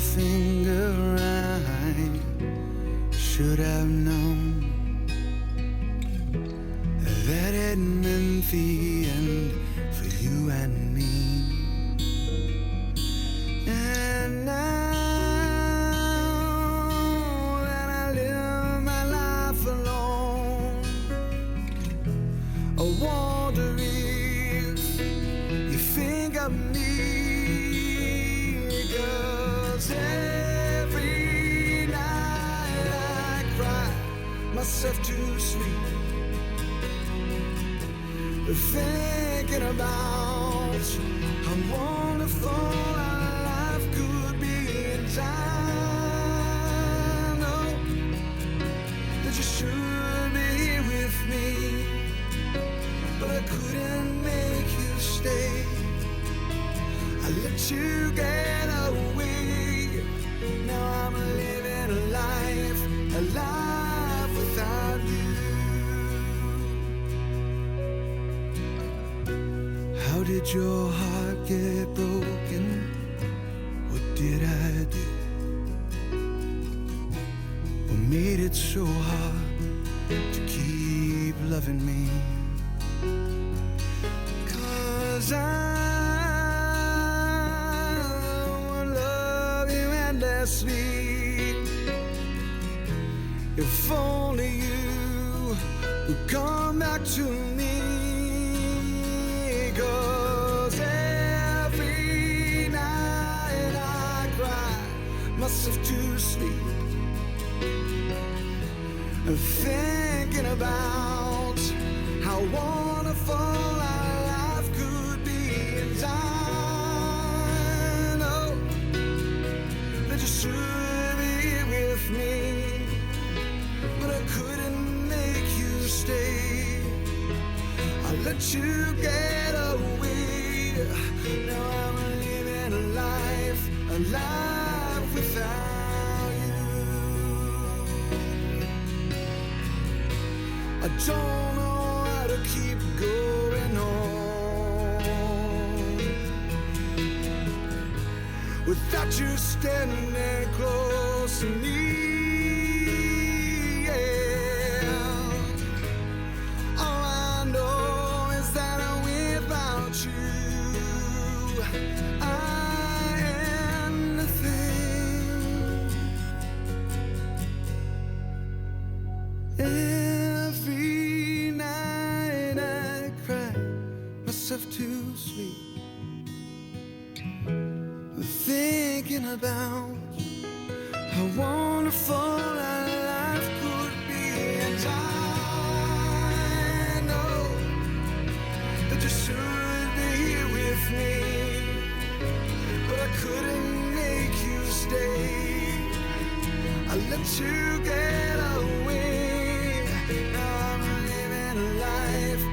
finger, I should have known that it meant the end for you and me. And now that I live my life alone, I wonder if you think of me. 'Cause every night I cry myself to sleep, thinking about how wonderful our life could be. And I know that you should be here with me, but I couldn't make you stay. I let you get away. Now I'm living a life without you. How did your heart get broken? What did I do? What made it so hard to keep loving me? 'Cause I would love you endlessly if only you would come back to me. 'Cause every night I cry myself to sleep, thinking about how wonderful our life could be. And I know that you should be here with me, but I couldn't make you stay. I let you get away. Now I'm living a life without you. I don't know how to keep going on without you standing close to me. Every night I cry myself to sleep, thinking about how wonderful our life could be. And I know that you should be here with me, but I couldn't make you stay. I let you get away. Now I'm living a life